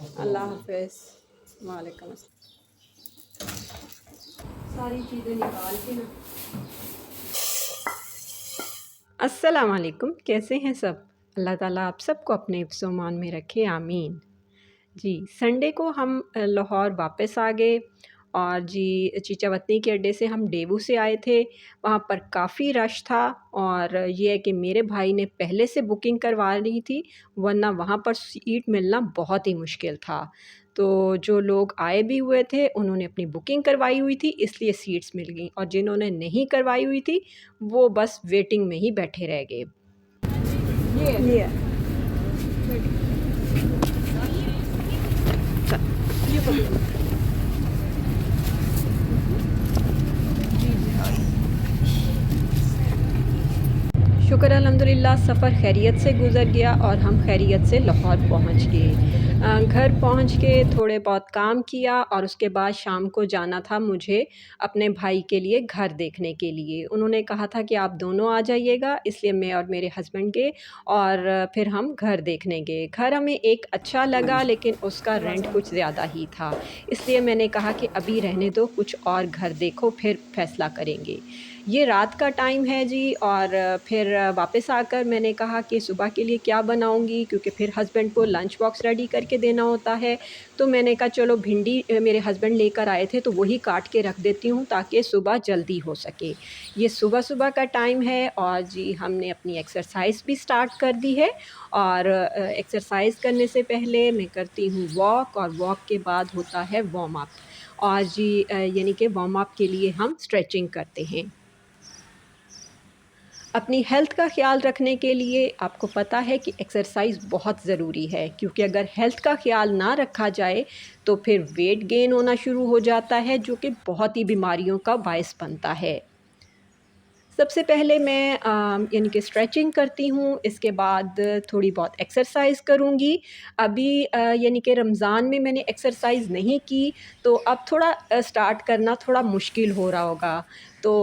अल्लाह हाफ़िज़। वालेकुम सारी चीज़ें निकाल के ना। अस्सलाम वालेकुम, कैसे हैं सब? अल्लाह ताला आप सबको अपने हिफ्ज़-ओ-मान में रखे, आमीन। जी, संडे को हम लाहौर वापस आ गए और जी चीचावतनी के अड्डे से हम डेवू से आए थे। वहाँ पर काफ़ी रश था और ये है कि मेरे भाई ने पहले से बुकिंग करवा ली थी, वरना वहाँ पर सीट मिलना बहुत ही मुश्किल था। तो जो लोग आए भी हुए थे, उन्होंने अपनी बुकिंग करवाई हुई थी, इसलिए सीट्स मिल गईं और जिन्होंने नहीं करवाई हुई थी, वो बस वेटिंग में ही बैठे रह गए। ये शुक्र अल्हम्दुलिल्लाह सफ़र खैरियत से गुज़र गया और हम खैरियत से लाहौर पहुँच गए। घर पहुँच के थोड़े बहुत काम किया और उसके बाद शाम को जाना था मुझे अपने भाई के लिए घर देखने के लिए। उन्होंने कहा था कि आप दोनों आ जाइएगा, इसलिए मैं और मेरे हस्बैंड गए और फिर हम घर देखने गए। घर हमें एक अच्छा लगा लेकिन उसका रेंट कुछ ज़्यादा ही था। इसलिए मैंने कहा कि अभी रहने दो, कुछ और घर देखो फिर फ़ैसला करेंगे। ये रात का टाइम है जी और फिर वापस आकर मैंने कहा कि सुबह के लिए क्या बनाऊँगी, क्योंकि फिर हस्बैंड को लंच बॉक्स रेडी करके देना होता है। तो मैंने कहा चलो भिंडी मेरे हस्बैंड लेकर आए थे तो वही काट के रख देती हूँ ताकि सुबह जल्दी हो सके। ये सुबह-सुबह का टाइम है और जी हमने अपनी एक्सरसाइज़ भी स्टार्ट कर दी है और एक्सरसाइज़ करने से पहले मैं करती हूँ वॉक और वॉक के बाद होता है वार्म अप और जी यानी कि वार्म अप के लिए हम स्ट्रेचिंग करते हैं। अपनी हेल्थ का ख़्याल रखने के लिए आपको पता है कि एक्सरसाइज़ बहुत ज़रूरी है, क्योंकि अगर हेल्थ का ख़्याल ना रखा जाए तो फिर वेट गेन होना शुरू हो जाता है, जो कि बहुत ही बीमारियों का बायस बनता है। सबसे पहले मैं यानी कि स्ट्रेचिंग करती हूँ, इसके बाद थोड़ी बहुत एक्सरसाइज़ करूँगी। अभी यानी कि रमज़ान में मैंने एक्सरसाइज़ नहीं की, तो अब थोड़ा स्टार्ट करना थोड़ा मुश्किल हो रहा होगा। तो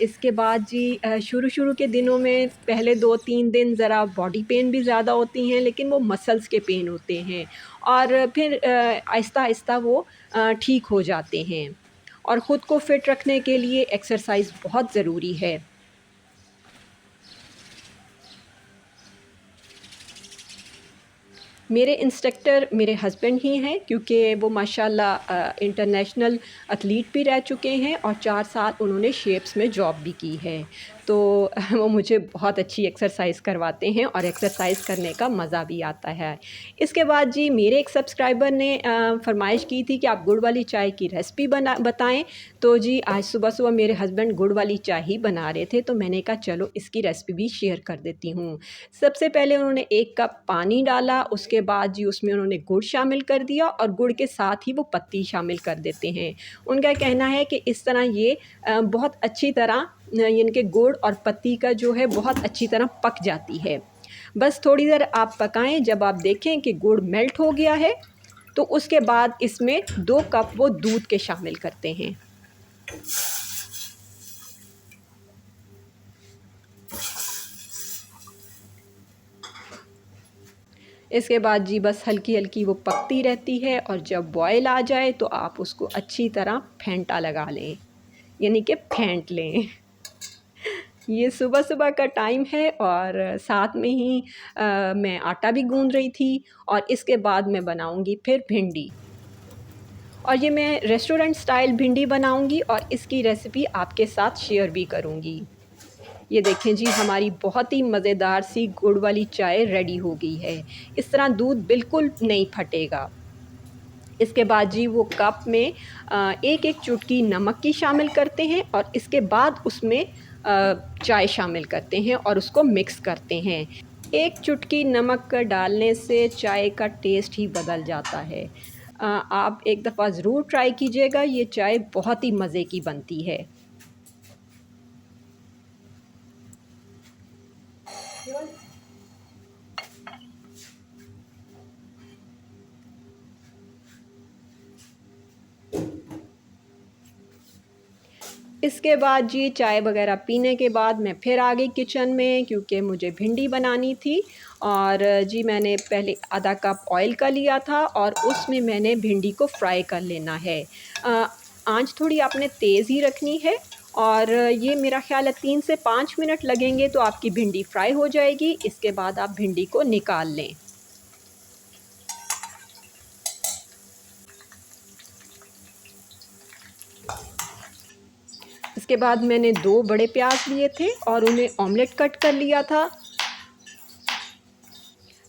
इसके बाद जी शुरू-शुरू के दिनों में पहले 2-3 दिन ज़रा बॉडी पेन भी ज़्यादा होती हैं, लेकिन वो मसल्स के पेन होते हैं और फिर आहिस्ता-आहिस्ता वो ठीक हो जाते हैं। और ख़ुद को फ़िट रखने के लिए एक्सरसाइज़ बहुत ज़रूरी है। मेरे इंस्ट्रक्टर मेरे हस्बैंड ही हैं, क्योंकि वो माशाल्लाह इंटरनेशनल एथलीट भी रह चुके हैं और 4 साल उन्होंने शेप्स में जॉब भी की है। तो वो मुझे बहुत अच्छी एक्सरसाइज़ करवाते हैं और एक्सरसाइज़ करने का मज़ा भी आता है। इसके बाद जी मेरे एक सब्सक्राइबर ने फ़रमाइश की थी कि आप गुड़ वाली चाय की रेसिपी बताएँ। तो जी आज सुबह-सुबह मेरे हस्बैंड गुड़ वाली चाय ही बना रहे थे, तो मैंने कहा चलो इसकी रेसिपी भी शेयर कर देती हूँ। सबसे पहले उन्होंने 1 कप पानी डाला, उसके बाद जी उसमें उन्होंने गुड़ शामिल कर दिया और गुड़ के साथ ही वो पत्ती शामिल कर देते हैं। उनका कहना है कि इस तरह ये बहुत अच्छी तरह यानी कि गुड़ और पत्ती का जो है बहुत अच्छी तरह पक जाती है। बस थोड़ी देर आप पकाएँ, जब आप देखें कि गुड़ मेल्ट हो गया है, तो उसके बाद इसमें 2 कप वो दूध के शामिल करते हैं। इसके बाद जी बस हल्की-हल्की वो पकती रहती है और जब बॉयल आ जाए तो आप उसको अच्छी तरह फेंटा लगा लें, यानी कि फेंट लें। ये सुबह-सुबह का टाइम है और साथ में ही मैं आटा भी गूँध रही थी और इसके बाद मैं बनाऊँगी फिर भिंडी। और ये मैं रेस्टोरेंट स्टाइल भिंडी बनाऊँगी और इसकी रेसिपी आपके साथ शेयर भी करूँगी। ये देखें जी हमारी बहुत ही मज़ेदार सी गुड़ वाली चाय रेडी हो गई है। इस तरह दूध बिल्कुल नहीं फटेगा। इसके बाद जी वो कप में एक-एक चुटकी नमक की शामिल करते हैं और इसके बाद उसमें चाय शामिल करते हैं और उसको मिक्स करते हैं। एक चुटकी नमक डालने से चाय का टेस्ट ही बदल जाता है। आप एक दफ़ा ज़रूर ट्राई कीजिएगा, ये चाय बहुत ही मज़े की बनती है। इसके बाद जी चाय वगैरह पीने के बाद मैं फिर आ गई किचन में, क्योंकि मुझे भिंडी बनानी थी। और जी मैंने पहले आधा कप ऑयल का लिया था और उसमें मैंने भिंडी को फ्राई कर लेना है। आंच थोड़ी आपने तेज़ ही रखनी है और ये मेरा ख़्याल है 3 से 5 मिनट लगेंगे तो आपकी भिंडी फ्राई हो जाएगी। इसके बाद आप भिंडी को निकाल लें। इसके बाद मैंने 2 बड़े प्याज लिए थे और उन्हें ऑमलेट कट कर लिया था।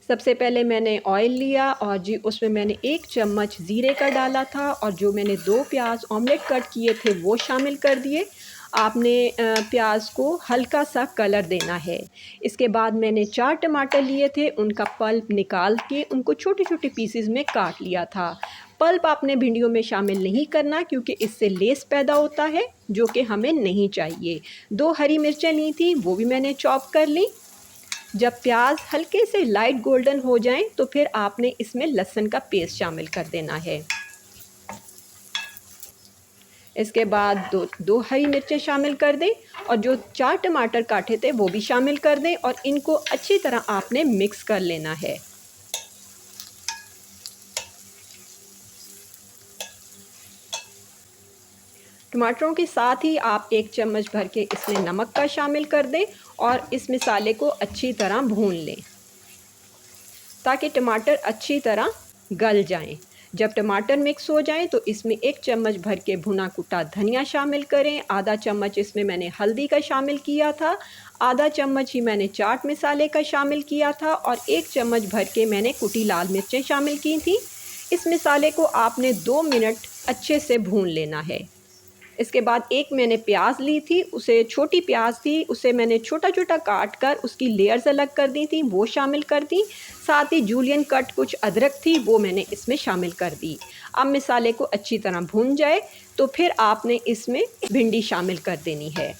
सबसे पहले मैंने ऑयल लिया और जी उसमें मैंने 1 चम्मच ज़ीरे का डाला था और जो मैंने 2 प्याज ऑमलेट कट किए थे वो शामिल कर दिए। आपने प्याज को हल्का सा कलर देना है। इसके बाद मैंने 4 टमाटर लिए थे, उनका पल्प निकाल के उनको छोटे-छोटे पीसेज़ में काट लिया था। पल्प आपने भिंडियों में शामिल नहीं करना, क्योंकि इससे लेस पैदा होता है जो कि हमें नहीं चाहिए। 2 हरी मिर्चें ली थी, वो भी मैंने चॉप कर ली। जब प्याज हल्के से लाइट गोल्डन हो जाएं तो फिर आपने इसमें लहसुन का पेस्ट शामिल कर देना है। इसके बाद दो हरी मिर्चें शामिल कर दें और जो 4 टमाटर काटे थे वो भी शामिल कर दें और इनको अच्छी तरह आपने मिक्स कर लेना है। टमाटरों के साथ ही आप 1 चम्मच भर के इसमें नमक का शामिल कर दें और इस मसाले को अच्छी तरह भून लें ताकि टमाटर अच्छी तरह गल जाएं। जब टमाटर मिक्स हो जाएं तो इसमें 1 चम्मच भर के भुना कुटा धनिया शामिल करें। आधा चम्मच इसमें मैंने हल्दी का शामिल किया था, आधा चम्मच ही मैंने चाट मसाले का शामिल किया था और 1 चम्मच भर के मैंने कुटी लाल मिर्चें शामिल की थी। इस मसाले को आपने 2 मिनट अच्छे से भून लेना है। इसके बाद एक मैंने प्याज ली थी, उसे छोटी प्याज थी, उसे मैंने छोटा-छोटा काट कर उसकी लेयर्स अलग कर दी थी, वो शामिल कर दी। साथ ही जूलियन कट कुछ अदरक थी, वो मैंने इसमें शामिल कर दी। अब मसाले को अच्छी तरह भून जाए तो फिर आपने इसमें भिंडी शामिल कर देनी है।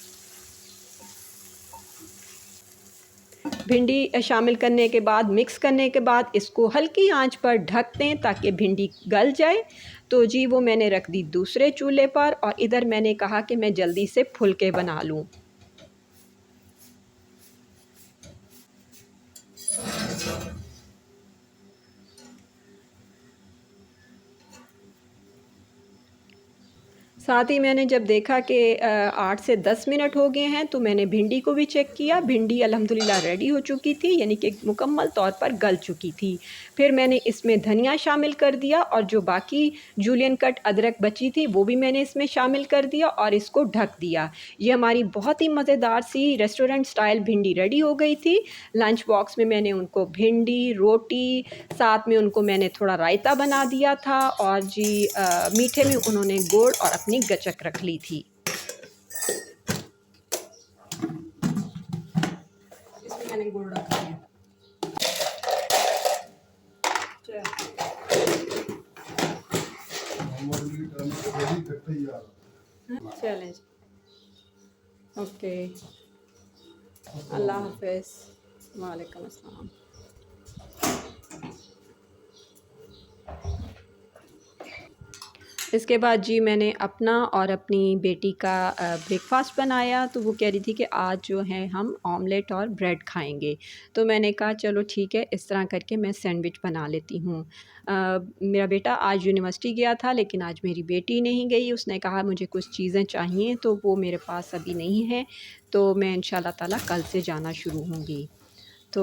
भिंडी शामिल करने के बाद मिक्स करने के बाद इसको हल्की आंच पर ढक दें ताकि भिंडी गल जाए। तो जी वो मैंने रख दी दूसरे चूल्हे पर और इधर मैंने कहा कि मैं जल्दी से फुलके बना लूँ। साथ ही मैंने जब देखा कि 8 से 10 मिनट हो गए हैं तो मैंने भिंडी को भी चेक किया। भिंडी अल्हम्दुलिल्लाह रेडी हो चुकी थी, यानी कि मुकम्मल तौर पर गल चुकी थी। फिर मैंने इसमें धनिया शामिल कर दिया और जो बाकी जूलियन कट अदरक बची थी वो भी मैंने इसमें शामिल कर दिया और इसको ढक दिया। ये हमारी बहुत ही मज़ेदार सी रेस्टोरेंट स्टाइल भिंडी रेडी हो गई थी। लंच बॉक्स में मैंने उनको भिंडी, रोटी, साथ में उनको मैंने थोड़ा रायता बना दिया था और जी मीठे में उन्होंने गुड़ और अपनी गचक रख ली थी। इसमें मैंने गुड़ रखा है। चलें, ओके, अल्लाह हाफ़िज़। वालेकुम अस्सलाम। इसके बाद जी मैंने अपना और अपनी बेटी का ब्रेकफ़ास्ट बनाया। तो वो कह रही थी कि आज जो है हम ऑमलेट और ब्रेड खाएँगे। तो मैंने कहा चलो ठीक है, इस तरह करके मैं सैंडविच बना लेती हूँ। मेरा बेटा आज यूनिवर्सिटी गया था लेकिन आज मेरी बेटी नहीं गई। उसने कहा मुझे कुछ चीज़ें चाहिए तो वो मेरे पास अभी नहीं है, तो मैं इंशाल्लाह ताला कल से जाना शुरू होंगी। तो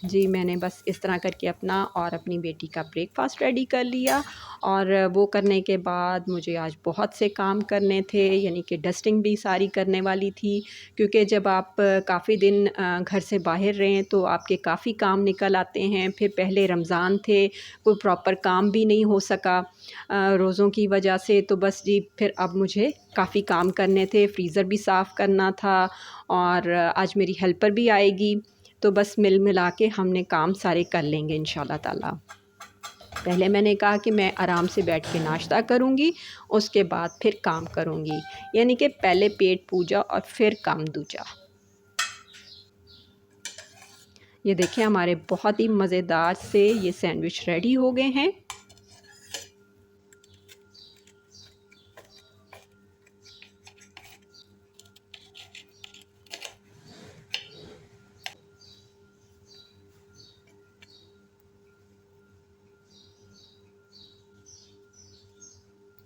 जी मैंने बस इस तरह करके अपना और अपनी बेटी का ब्रेकफ़ास्ट रेडी कर लिया और वो करने के बाद मुझे आज बहुत से काम करने थे, यानी कि डस्टिंग भी सारी करने वाली थी, क्योंकि जब आप काफ़ी दिन घर से बाहर रहें तो आपके काफ़ी काम निकल आते हैं। फिर पहले रमज़ान थे, कोई प्रॉपर काम भी नहीं हो सका रोज़ों की वजह से। तो बस जी फिर अब मुझे काफ़ी काम करने थे, फ्रीज़र भी साफ़ करना था और आज मेरी हेल्पर भी आएगी। तो बस मिल मिला के हमने काम सारे कर लेंगे इंशाल्लाह ताला। पहले मैंने कहा कि मैं आराम से बैठ के नाश्ता करूँगी, उसके बाद फिर काम करूँगी, यानी कि पहले पेट पूजा और फिर काम दूजा। ये देखिए हमारे बहुत ही मज़ेदार से ये सैंडविच रेडी हो गए हैं।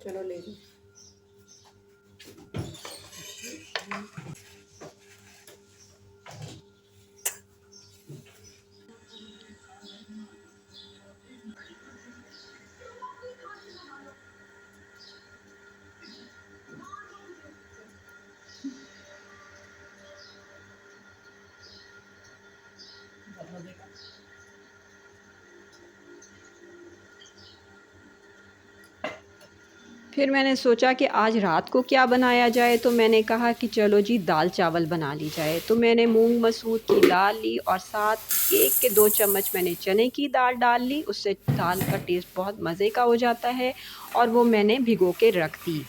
चलो ले लो। फिर मैंने सोचा कि आज रात को क्या बनाया जाए, तो मैंने कहा कि चलो जी दाल चावल बना ली जाए। तो मैंने मूंग मसूर की दाल ली और साथ 1 के 2 चम्मच मैंने चने की दाल डाल ली। उससे दाल का टेस्ट बहुत मज़े का हो जाता है और वो मैंने भिगो के रख दी।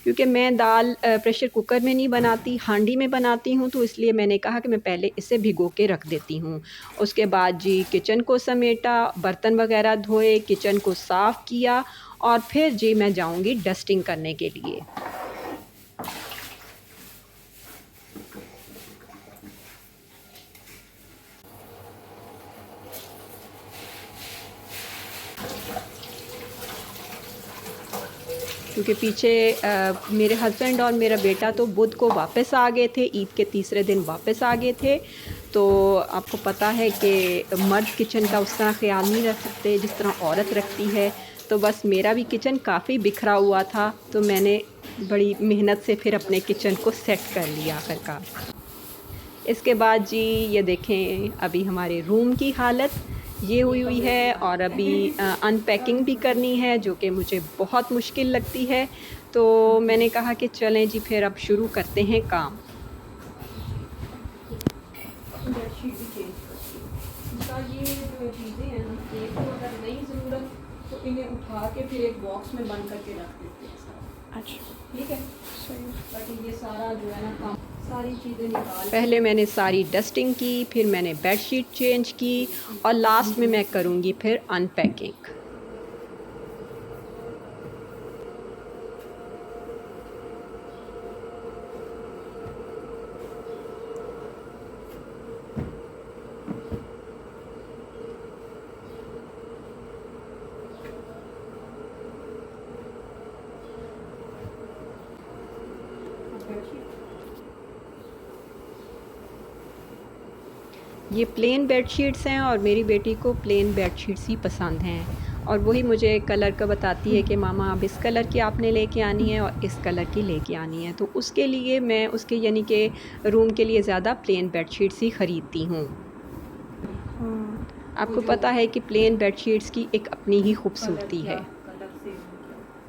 क्योंकि मैं दाल प्रेशर कुकर में नहीं बनाती, हांडी में बनाती हूँ, तो इसलिए मैंने कहा कि मैं पहले इसे भिगो के रख देती हूँ। उसके बाद जी किचन को समेटा, बर्तन वगैरह धोए, किचन को साफ़ किया और फिर जी मैं जाऊँगी डस्टिंग करने के लिए। क्योंकि पीछे मेरे हस्बैंड और मेरा बेटा तो बुध को वापस आ गए थे, ईद के तीसरे दिन वापस आ गए थे। तो आपको पता है कि मर्द किचन का उस तरह ख़्याल नहीं रख सकते जिस तरह औरत रखती है। तो बस मेरा भी किचन काफ़ी बिखरा हुआ था, तो मैंने बड़ी मेहनत से फिर अपने किचन को सेट कर लिया आखिरकार। इसके बाद जी ये देखें अभी हमारे रूम की हालत ये हुई है और अभी अनपैकिंग भी करनी है, जो कि मुझे बहुत मुश्किल लगती है। तो मैंने कहा कि चलें जी फिर अब शुरू करते हैं काम। बेडशीट भी चेंज करती हूँ। इसका ये जो चीज़ें हैं ना, ये तो अगर नहीं ज़रूरत तो इन्हें उठा के फिर एक बॉक्स में बंद करके रख देते हैं सारा। अच्छा ठीक है, सही। ताकि ये सारा जो है ना काम सारी चीज़ें निकाल, पहले मैंने सारी डस्टिंग की, फिर मैंने बेडशीट चेंज की और लास्ट में मैं करूँगी फिर अनपैकिंग। ये प्लेन बेडशीट्स हैं और मेरी बेटी को प्लेन बेडशीट्स ही पसंद हैं और वही मुझे कलर का बताती है कि मामा अब इस कलर की आपने लेके आनी है और इस कलर की लेके आनी है। तो उसके लिए मैं उसके यानी कि रूम के लिए ज़्यादा प्लेन बेडशीट्स ही ख़रीदती हूँ। आपको पता है कि प्लेन बेडशीट्स की एक अपनी ही खूबसूरती है।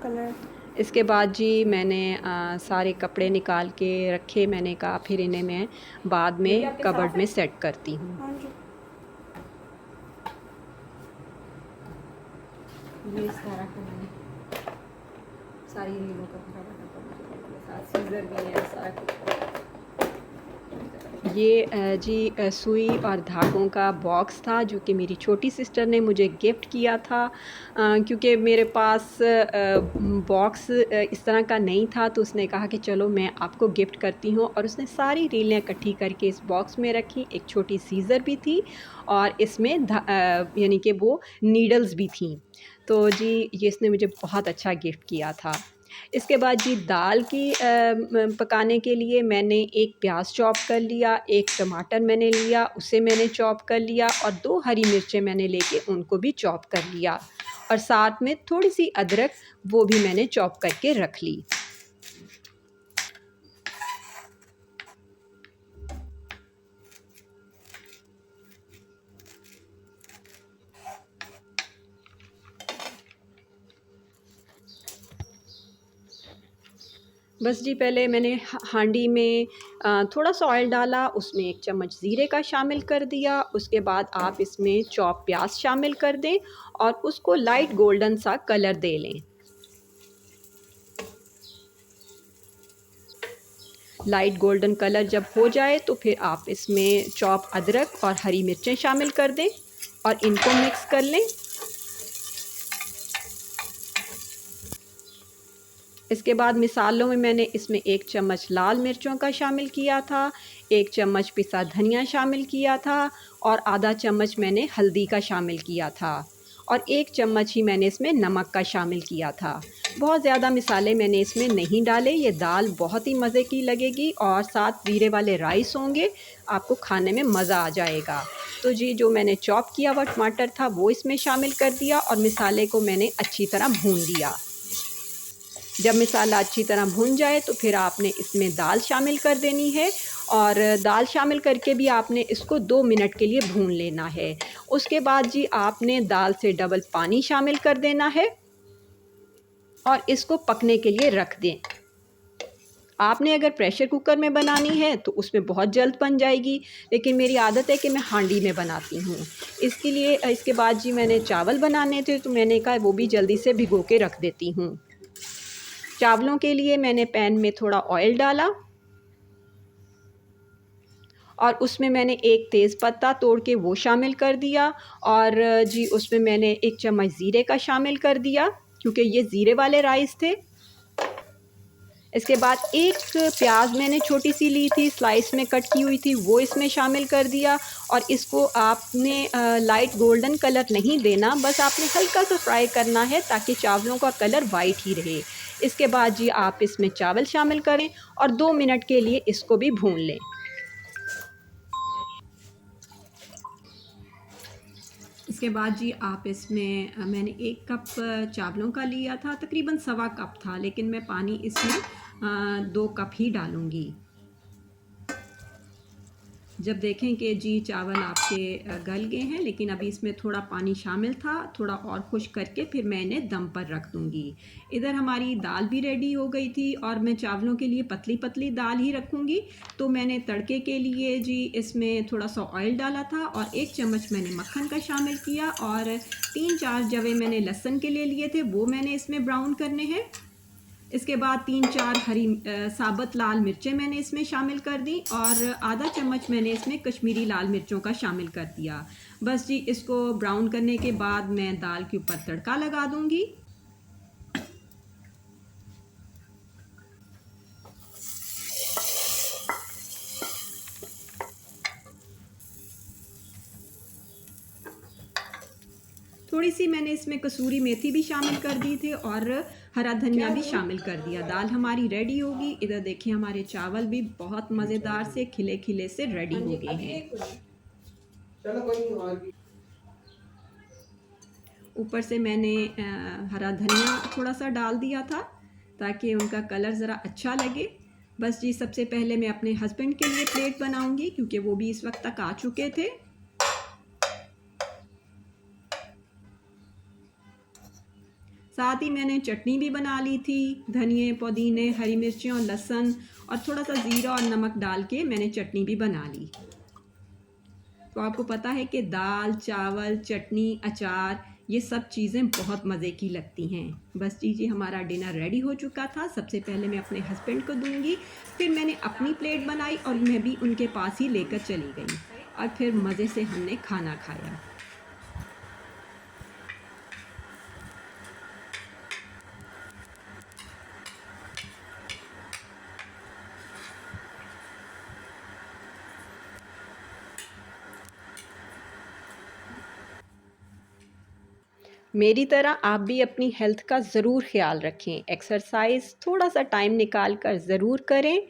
कलर इसके बाद जी मैंने सारे कपड़े निकाल के रखे। मैंने कहा फिर इन्हें मैं बाद में कबर्ड में सेट करती हूँ। ये इस तरह का मैंने सारी रीलों का साथ सीजर भी है सारा कुछ। ये जी सुई और धागों का बॉक्स था जो कि मेरी छोटी सिस्टर ने मुझे गिफ्ट किया था। क्योंकि मेरे पास बॉक्स इस तरह का नहीं था, तो उसने कहा कि चलो मैं आपको गिफ्ट करती हूँ और उसने सारी रीलें इकट्ठी करके इस बॉक्स में रखी। एक छोटी सीज़र भी थी और इसमें यानी कि वो नीडल्स भी थी। तो जी ये इसने मुझे बहुत अच्छा गिफ्ट किया था। इसके बाद जी दाल की पकाने के लिए मैंने एक प्याज चॉप कर लिया, एक टमाटर मैंने लिया, उसे मैंने चॉप कर लिया और 2 हरी मिर्चें मैंने लेके उनको भी चॉप कर लिया और साथ में थोड़ी सी अदरक वो भी मैंने चॉप करके रख ली। बस जी पहले मैंने हांडी में थोड़ा सा ऑयल डाला, उसमें 1 चम्मच ज़ीरे का शामिल कर दिया। उसके बाद आप इसमें चॉप प्याज शामिल कर दें और उसको लाइट गोल्डन सा कलर दे लें। लाइट गोल्डन कलर जब हो जाए तो फिर आप इसमें चॉप अदरक और हरी मिर्चें शामिल कर दें और इनको मिक्स कर लें। इसके बाद मिसालों में मैंने इसमें 1 चम्मच लाल मिर्चों का शामिल किया था, 1 चम्मच पिसा धनिया शामिल किया था और आधा चम्मच मैंने हल्दी का शामिल किया था और 1 चम्मच ही मैंने इसमें नमक का शामिल किया था। बहुत ज़्यादा मिसाले मैंने इसमें नहीं डाले। ये दाल बहुत ही मज़े की लगेगी और साथ ज़ीरे वाले राइस होंगे, आपको खाने में मज़ा आ जाएगा। तो जी जो मैंने चॉप किया हुआ टमाटर था वो इसमें शामिल कर दिया और मिसाले को मैंने अच्छी तरह भून लिया। जब मसाला अच्छी तरह भुन जाए तो फिर आपने इसमें दाल शामिल कर देनी है और दाल शामिल करके भी आपने इसको 2 मिनट के लिए भून लेना है। उसके बाद जी आपने दाल से डबल पानी शामिल कर देना है और इसको पकने के लिए रख दें। आपने अगर प्रेशर कुकर में बनानी है तो उसमें बहुत जल्द बन जाएगी, लेकिन मेरी आदत है कि मैं हांडी में बनाती हूँ। इसके लिए इसके बाद जी मैंने चावल बनाने थे तो मैंने कहा वो भी जल्दी से भिगो के रख देती हूँ। चावलों के लिए मैंने पैन में थोड़ा ऑयल डाला और उसमें मैंने एक तेज़ पत्ता तोड़ के वो शामिल कर दिया और जी उसमें मैंने 1 चम्मच ज़ीरे का शामिल कर दिया क्योंकि ये ज़ीरे वाले राइस थे। इसके बाद एक प्याज मैंने छोटी सी ली थी, स्लाइस में कट की हुई थी, वो इसमें शामिल कर दिया और इसको आपने लाइट गोल्डन कलर नहीं देना, बस आपने हल्का सा फ्राई करना है ताकि चावलों का कलर वाइट ही रहे। इसके बाद जी आप इसमें चावल शामिल करें और 2 मिनट के लिए इसको भी भून लें। इसके बाद जी आप इसमें मैंने 1 कप चावलों का लिया था, तकरीबन सवा कप था, लेकिन मैं पानी इसमें 2 कप ही डालूँगी। जब देखें कि जी चावल आपके गल गए हैं, लेकिन अभी इसमें थोड़ा पानी शामिल था, थोड़ा और खुश्क करके फिर मैं इन्हें दम पर रख दूँगी। इधर हमारी दाल भी रेडी हो गई थी और मैं चावलों के लिए पतली-पतली दाल ही रखूँगी, तो मैंने तड़के के लिए जी इसमें थोड़ा-सा ऑयल डाला था और 1 चम्मच मैंने मक्खन का शामिल किया और 3-4 जवे मैंने लहसुन के लिए लिए थे, वो मैंने इसमें ब्राउन करने हैं। इसके बाद 3-4 साबुत लाल मिर्चें मैंने इसमें शामिल कर दी और आधा चम्मच मैंने इसमें कश्मीरी लाल मिर्चों का शामिल कर दिया। बस जी इसको ब्राउन करने के बाद मैं दाल के ऊपर तड़का लगा दूँगी। थोड़ी सी मैंने इसमें कसूरी मेथी भी शामिल कर दी थी और हरा धनिया भी शामिल कर दिया। दाल हमारी रेडी होगी। इधर देखिए हमारे चावल भी बहुत मज़ेदार से खिले-खिले से रेडी हो गए हैं। ऊपर से मैंने हरा धनिया थोड़ा सा डाल दिया था ताकि उनका कलर ज़रा अच्छा लगे। बस जी सबसे पहले मैं अपने हस्बैंड के लिए प्लेट बनाऊंगी क्योंकि वो भी इस वक्त तक आ चुके थे। साथ ही मैंने चटनी भी बना ली थी, धनिए, पुदीने, हरी मिर्चें और लहसुन और थोड़ा सा ज़ीरा और नमक डाल के मैंने चटनी भी बना ली। तो आपको पता है कि दाल, चावल, चटनी, अचार ये सब चीज़ें बहुत मज़े की लगती हैं। बस जी हमारा डिनर रेडी हो चुका था। सबसे पहले मैं अपने हस्बैंड को दूँगी, फिर मैंने अपनी प्लेट बनाई और मैं भी उनके पास ही लेकर चली गई और फिर मज़े से हमने खाना खाया। मेरी तरह आप भी अपनी हेल्थ का ज़रूर ख़्याल रखें। एक्सरसाइज़ थोड़ा-सा टाइम निकाल कर ज़रूर करें।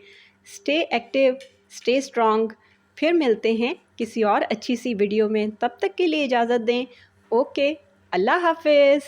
Stay active, stay strong. फिर मिलते हैं किसी और अच्छी सी वीडियो में। तब तक के लिए इजाज़त दें। ओके, अल्लाह हाफ़िज़।